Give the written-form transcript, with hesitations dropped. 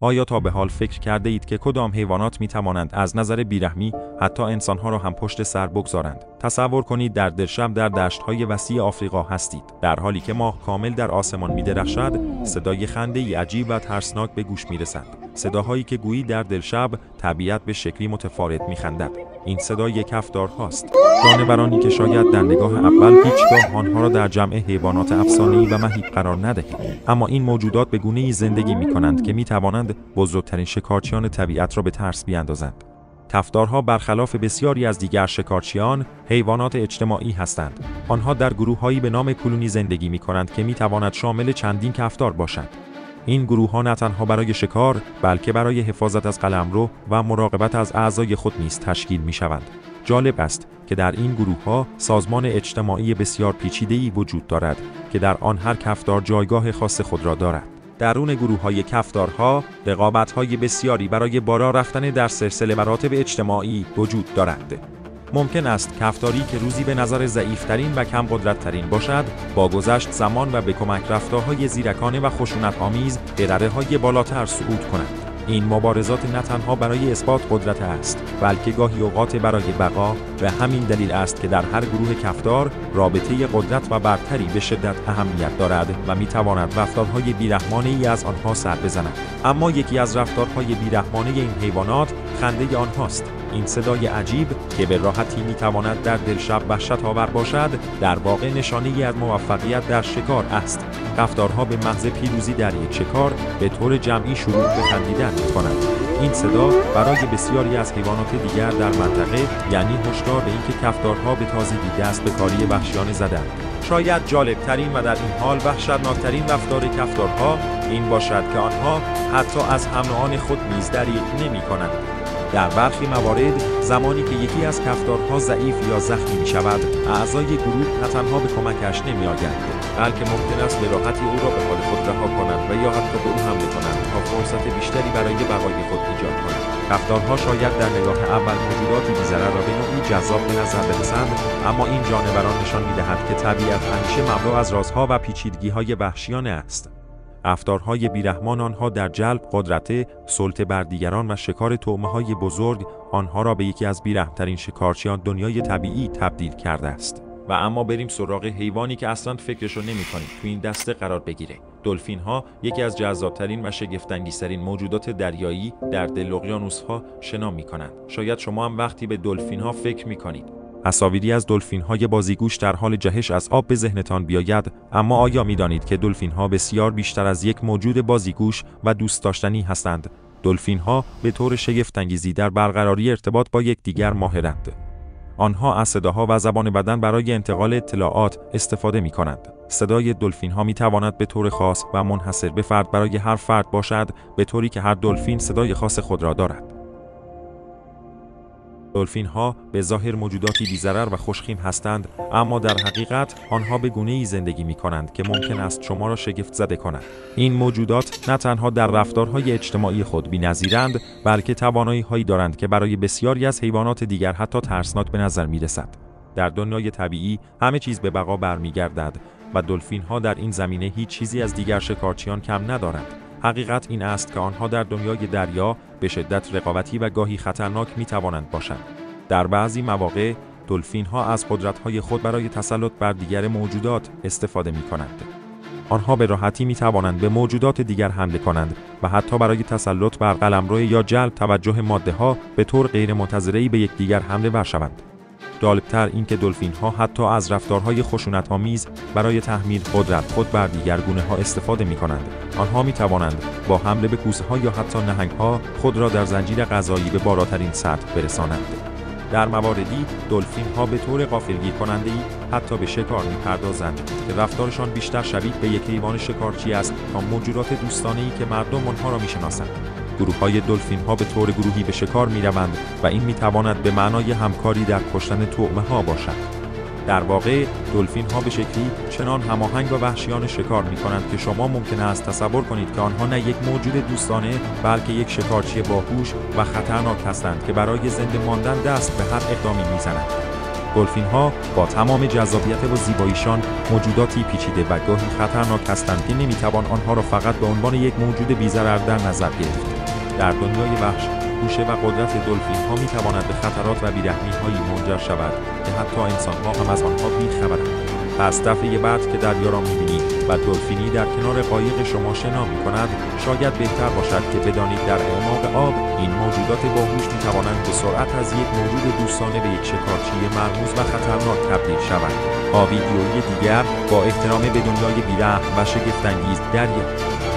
آیا تا به حال فکر کرده اید که کدام حیوانات می توانند از نظر بیرحمی حتی انسانها را هم پشت سر بگذارند؟ تصور کنید در دلشب در دشت‌های وسیع آفریقا هستید، در حالی که ماه کامل در آسمان می درخشد. صدای خنده‌ای عجیب و ترسناک به گوش می رسد، صداهایی که گویی در دلشب طبیعت به شکلی متفاوت می خندد. این صدای کفتارهاست، جانورانی که شاید در نگاه اول هیچگاه آنها را در جمع حیوانات افسانه‌ای و مهیب قرار ندهید، اما این موجودات به گونه‌ای زندگی می‌کنند که می‌توانند بزرگترین شکارچیان طبیعت را به ترس بیاندازند. کفتارها برخلاف بسیاری از دیگر شکارچیان، حیوانات اجتماعی هستند. آنها در گروه‌هایی به نام کلونی زندگی می‌کنند که می‌تواند شامل چندین کفتار باشد. این گروه‌ها نه تنها برای شکار، بلکه برای حفاظت از قلمرو و مراقبت از اعضای خود نیز تشکیل می‌شوند. جالب است که در این گروه‌ها سازمان اجتماعی بسیار پیچیده‌ای وجود دارد که در آن هر کفتار جایگاه خاص خود را دارد. درون گروه‌های کفتارها رقابت‌های بسیاری برای بالا رفتن در سلسله مراتب اجتماعی وجود دارد. ممکن است کفتاری که روزی به نظر ضعیف‌ترین و کم قدرت‌ترین باشد، با گذشت زمان و به کمک رفتارهای زیرکانه و خشونت‌آمیز به رده‌های بالاتر صعود کند. این مبارزات نه تنها برای اثبات قدرت است، بلکه گاهی اوقات برای بقا. و همین دلیل است که در هر گروه کفتار رابطه قدرت و برتری به شدت اهمیت دارد و می‌تواند رفتارهای بیرحمانه‌ای از آنها سر بزند. اما یکی از رفتارهای بیرحمانه این حیوانات خنده آنهاست. این صدای عجیب که به راحتی می‌تواند در دلشب وحشت‌آور باشد، در واقع نشانه‌ای از موفقیت در شکار است. کفتارها به محض پیروزی در یک شکار به طور جمعی شروع به خندیدن می‌کنند. این صدا برای بسیاری از حیوانات دیگر در منطقه یعنی هشدار به اینکه کفتارها به تازگی دست به کاری وحشیانه زدند. شاید جالب‌ترین و در این حال وحشتناکترین رفتار کفتارها این باشد که آنها حتی از هم-نوعان خود نیز دریغ نمی‌کنند. در برخی موارد زمانی که یکی از کفتارها ضعیف یا زخمی می‌شود، اعضای گروه نه تنها به کمکش نمی‌آیند، بلکه ممکن است به راحتی او را به حال خود رها کنند و یا حتی به او حمله کنند تا فرصت بیشتری برای بقای خود ایجاد کنند. کفتارها شاید در نگاه اول موجوداتی بی‌ضرر و به نوعی جذاب به نظر برسند، اما این جانوران نشان می‌دهند که طبیعت همیشه مملو از رازها و پیچیدگی‌های وحشیانه است. رفتارهای بیرحمان آنها در جلب قدرت، سلطه بر دیگران و شکار طعمه‌های بزرگ آنها را به یکی از بیرحم‌ترین شکارچیان دنیای طبیعی تبدیل کرده است. و اما بریم سراغ حیوانی که اصلاً فکرشو نمی‌کنید تو این دسته قرار بگیره. دلفین‌ها یکی از جذاب‌ترین و شگفت‌انگیزترین موجودات دریایی در دل اقیانوس‌ها شنا می‌کنند. شاید شما هم وقتی به دلفین‌ها فکر می‌کنید، تصاویری از دلفین‌های بازیگوش در حال جهش از آب به ذهنتان بیاید، اما آیا می‌دانید که دلفین‌ها بسیار بیشتر از یک موجود بازیگوش و دوست داشتنی هستند؟ دلفین‌ها به طور شگفت‌انگیزی در برقراری ارتباط با یکدیگر ماهرند. آنها از صداها و زبان بدن برای انتقال اطلاعات استفاده می‌کنند. صدای دلفین‌ها می‌تواند به طور خاص و منحصر به فرد برای هر فرد باشد، به طوری که هر دلفین صدای خاص خود را دارد. دلفین‌ها به ظاهر موجوداتی بی‌ضرر و خوش‌خیم هستند، اما در حقیقت آنها به گونه‌ای زندگی می‌کنند که ممکن است شما را شگفت زده کنند. این موجودات نه تنها در رفتارهای اجتماعی خود بی‌نظیرند، بلکه توانایی‌هایی دارند که برای بسیاری از حیوانات دیگر حتی ترسناک به نظر می‌رسد. در دنیای طبیعی همه چیز به بقا برمیگردد و دلفین‌ها در این زمینه هیچ چیزی از دیگر شکارچیان کم ندارند. حقیقت این است که آنها در دنیای دریا به شدت رقابتی و گاهی خطرناک می‌توانند باشند. در بعضی مواقع دلفین‌ها از قدرت‌های خود برای تسلط بر دیگر موجودات استفاده می‌کنند. آنها به راحتی می‌توانند به موجودات دیگر حمله کنند و حتی برای تسلط بر قلمرو یا جلب توجه ماده‌ها به طور غیرمنتظره‌ای به یکدیگر حمله ور شوند. جالب‌تر این که دلفین‌ها حتی از رفتارهای خشونت‌آمیز برای تحمیل قدرت خود بر دیگر گونه‌ها استفاده می‌کنند. آنها می‌توانند با حمله به کوسه‌ها یا حتی نهنگ‌ها خود را در زنجیر غذایی به بالاترین سطح برسانند. در مواردی دلفین‌ها به طور غافلگیر کننده‌ای حتی به شکار می‌پردازند که رفتارشان بیشتر شبیه به یک حیوان شکارچی است تا موجودات دوستانه‌ای که مردم آنها را می‌شناسند. گروه‌های دلفین‌ها به طور گروهی به شکار می‌روند و این می‌تواند به معنای همکاری در کشتن طعمه‌ها باشد. در واقع دلفین‌ها به شکلی چنان هماهنگ و وحشیانه شکار می‌کنند که شما ممکن است تصور کنید که آنها نه یک موجود دوستانه بلکه یک شکارچی باهوش و خطرناک هستند که برای زنده ماندن دست به هر اقدامی می‌زنند. دلفین‌ها با تمام جذابیت و زیباییشان موجوداتی پیچیده و گاهی خطرناک هستند که نمی‌توان آنها را فقط به عنوان یک موجود بی‌ضرر در نظر گرفت. در دنیای وحش، گوشه و قدرت دلفین‌ها می‌تواند به خطرات و بی‌رحمی‌هایی منجر شود که حتی انسان‌ها هم از آنها بی‌خبرند. پس دفعه بعد که دریا را می‌بینید و دلفینی در کنار قایق شما شنا می‌کند، شاید بهتر باشد که بدانید در اعماق آب این موجودات باهوش می‌توانند به سرعت از یک موجود دوستانه به یک شکارچی مرموز و خطرناک تبدیل شوند. ویدیویی دیگر با احترام به دنیای بی‌رحم و شگفت‌انگیز دریا.